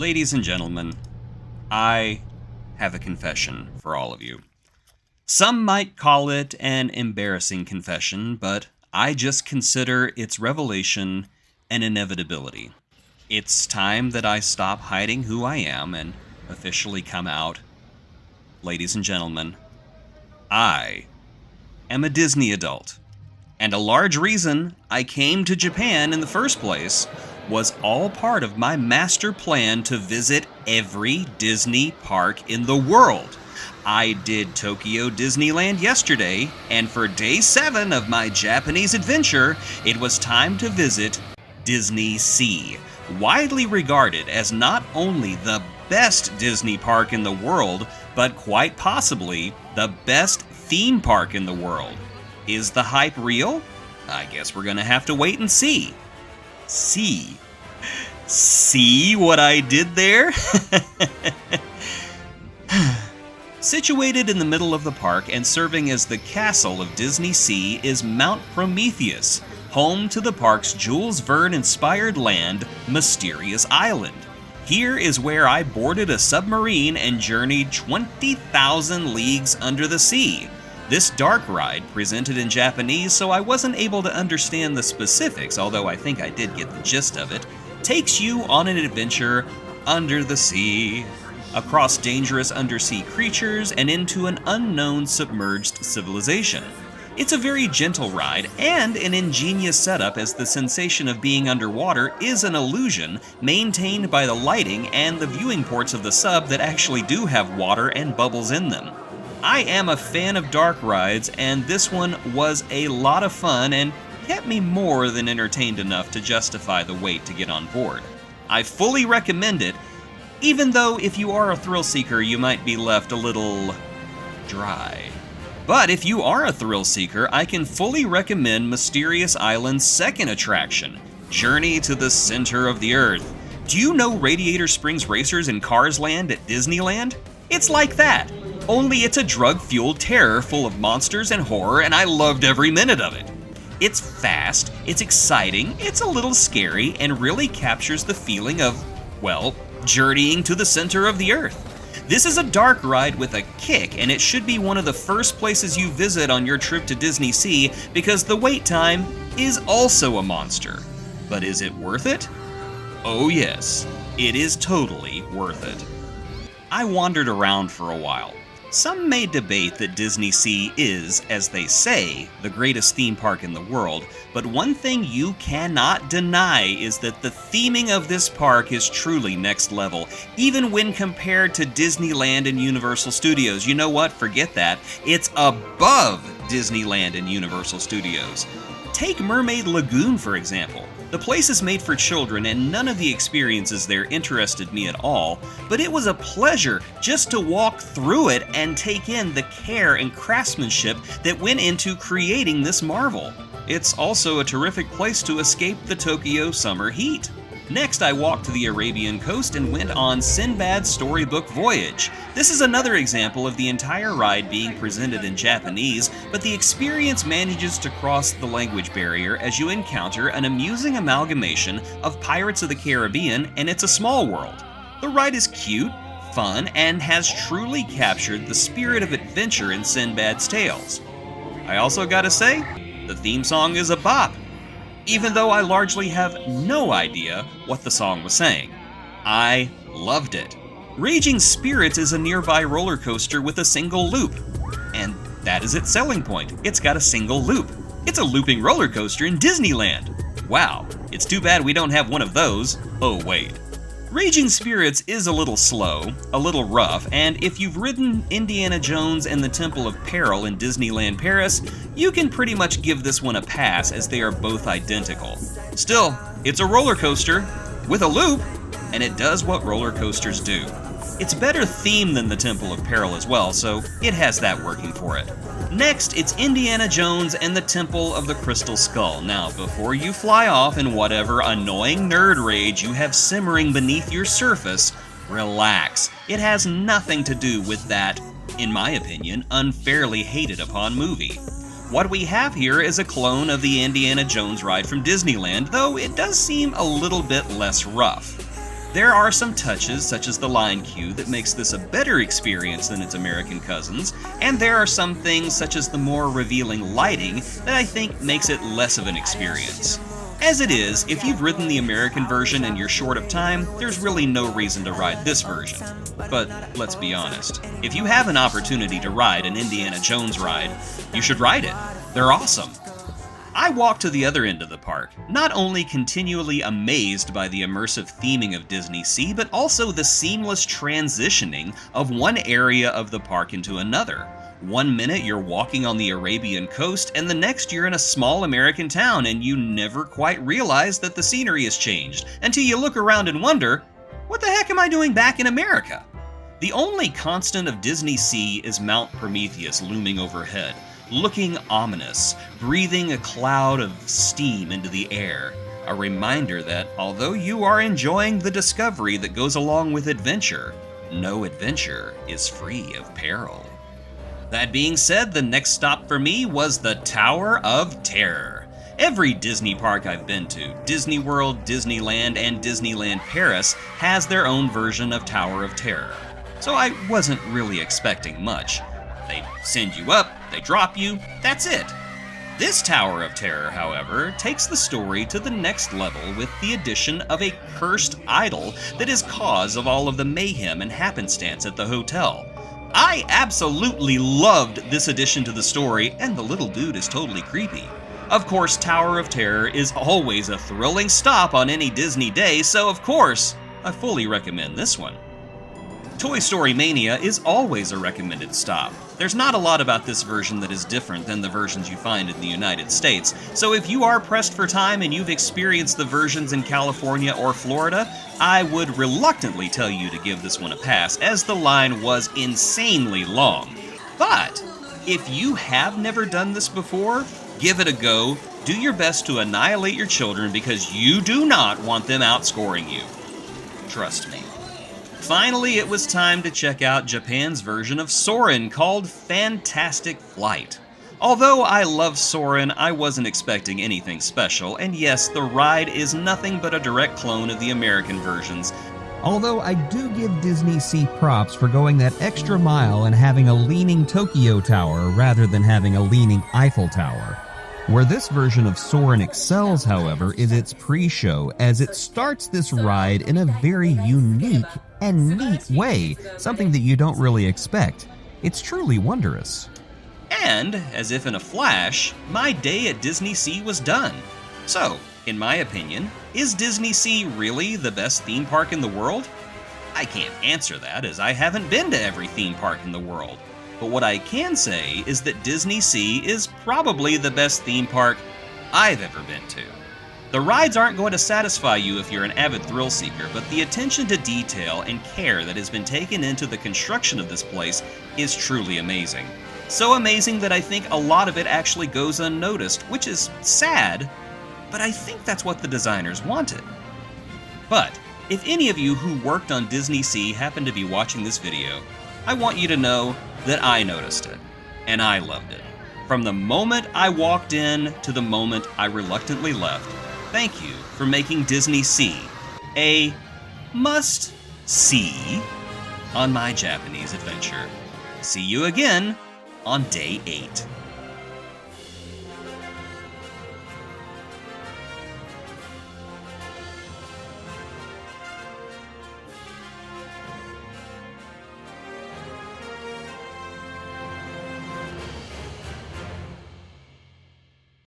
Ladies and gentlemen, I have a confession for all of you. Some might call it an embarrassing confession, but I just consider its revelation an inevitability. It's time that I stop hiding who I am and officially come out. Ladies and gentlemen, I am a Disney adult. And a large reason I came to Japan in the first place was all part of my master plan to visit every Disney park in the world. I did Tokyo Disneyland yesterday, and for day 7 of my Japanese adventure, it was time to visit DisneySea, widely regarded as not only the best Disney park in the world, but quite possibly the best theme park in the world. Is the hype real? I guess we're gonna have to wait and see. See what I did there? Situated in the middle of the park and serving as the castle of DisneySea is Mount Prometheus, home to the park's Jules Verne-inspired land, Mysterious Island. Here is where I boarded a submarine and journeyed 20,000 leagues under the sea. This dark ride, presented in Japanese so I wasn't able to understand the specifics, although I think I did get the gist of it, takes you on an adventure under the sea, across dangerous undersea creatures and into an unknown submerged civilization. It's a very gentle ride and an ingenious setup, as the sensation of being underwater is an illusion maintained by the lighting and the viewing ports of the sub that actually do have water and bubbles in them. I am a fan of dark rides, and this one was a lot of fun and kept me more than entertained enough to justify the wait to get on board. I fully recommend it, even though if you are a thrill seeker, you might be left a little dry. But if you are a thrill seeker, I can fully recommend Mysterious Island's second attraction, Journey to the Center of the Earth. Do you know Radiator Springs Racers in Cars Land at Disneyland? It's like that, only it's a drug-fueled terror full of monsters and horror, and I loved every minute of it. It's fast, it's exciting, it's a little scary, and really captures the feeling of, well, journeying to the center of the earth. This is a dark ride with a kick, and it should be one of the first places you visit on your trip to DisneySea because the wait time is also a monster. But is it worth it? Oh yes, it is totally worth it. I wandered around for a while. Some may debate that DisneySea is, as they say, the greatest theme park in the world, but one thing you cannot deny is that the theming of this park is truly next level, even when compared to Disneyland and Universal Studios. You know what? Forget that. It's above Disneyland and Universal Studios. Take Mermaid Lagoon, for example. The place is made for children, and none of the experiences there interested me at all, but it was a pleasure just to walk through it and take in the care and craftsmanship that went into creating this marvel. It's also a terrific place to escape the Tokyo summer heat. Next, I walked to the Arabian coast and went on Sinbad's Storybook Voyage. This is another example of the entire ride being presented in Japanese, but the experience manages to cross the language barrier as you encounter an amusing amalgamation of Pirates of the Caribbean and It's a Small World. The ride is cute, fun, and has truly captured the spirit of adventure in Sinbad's tales. I also gotta say, the theme song is a bop, even though I largely have no idea what the song was saying. I loved it. Raging Spirits is a nearby roller coaster with a single loop, and that is its selling point. It's got a single loop. It's a looping roller coaster in Disneyland. Wow, it's too bad we don't have one of those. Oh wait. Raging Spirits is a little slow, a little rough, and if you've ridden Indiana Jones and the Temple of Peril in Disneyland Paris, you can pretty much give this one a pass as they are both identical. Still, it's a roller coaster with a loop, and it does what roller coasters do. It's better themed than the Temple of Peril as well, so it has that working for it. Next, it's Indiana Jones and the Temple of the Crystal Skull. Now, before you fly off in whatever annoying nerd rage you have simmering beneath your surface, relax. It has nothing to do with that, in my opinion, unfairly hated upon movie. What we have here is a clone of the Indiana Jones ride from Disneyland, though it does seem a little bit less rough. There are some touches, such as the line queue, that makes this a better experience than its American cousins, and there are some things, such as the more revealing lighting, that I think makes it less of an experience. As it is, if you've ridden the American version and you're short of time, there's really no reason to ride this version. But let's be honest, if you have an opportunity to ride an Indiana Jones ride, you should ride it. They're awesome. I walked to the other end of the park, not only continually amazed by the immersive theming of DisneySea, but also the seamless transitioning of one area of the park into another. One minute you're walking on the Arabian coast, and the next you're in a small American town, and you never quite realize that the scenery has changed, until you look around and wonder, what the heck am I doing back in America? The only constant of DisneySea is Mount Prometheus looming overhead, looking ominous, breathing a cloud of steam into the air. A reminder that, although you are enjoying the discovery that goes along with adventure, no adventure is free of peril. That being said, the next stop for me was the Tower of Terror. Every Disney park I've been to, Disney World, Disneyland, and Disneyland Paris, has their own version of Tower of Terror. So I wasn't really expecting much. They send you up, they drop you, that's it. This Tower of Terror, however, takes the story to the next level with the addition of a cursed idol that is cause of all of the mayhem and happenstance at the hotel. I absolutely loved this addition to the story, and the little dude is totally creepy. Of course, Tower of Terror is always a thrilling stop on any Disney day, so of course, I fully recommend this one. Toy Story Mania is always a recommended stop. There's not a lot about this version that is different than the versions you find in the United States, so if you are pressed for time and you've experienced the versions in California or Florida, I would reluctantly tell you to give this one a pass, as the line was insanely long. But if you have never done this before, give it a go. Do your best to annihilate your children, because you do not want them outscoring you. Trust me. Finally, it was time to check out Japan's version of Soarin' called Fantastic Flight. Although I love Soarin', I wasn't expecting anything special, and yes, the ride is nothing but a direct clone of the American versions. Although I do give DisneySea props for going that extra mile and having a leaning Tokyo Tower rather than having a leaning Eiffel Tower. Where this version of Soarin' excels, however, is its pre-show, as it starts this ride in a very unique and neat way, something that you don't really expect. It's truly wondrous. And, as if in a flash, my day at DisneySea was done. So, in my opinion, is DisneySea really the best theme park in the world? I can't answer that, as I haven't been to every theme park in the world. But what I can say is that DisneySea is probably the best theme park I've ever been to. The rides aren't going to satisfy you if you're an avid thrill seeker, but the attention to detail and care that has been taken into the construction of this place is truly amazing. So amazing that I think a lot of it actually goes unnoticed, which is sad, but I think that's what the designers wanted. But if any of you who worked on DisneySea happen to be watching this video, I want you to know that I noticed it, and I loved it. From the moment I walked in to the moment I reluctantly left, thank you for making DisneySea a must-see on my Japanese adventure. See you again on day 8.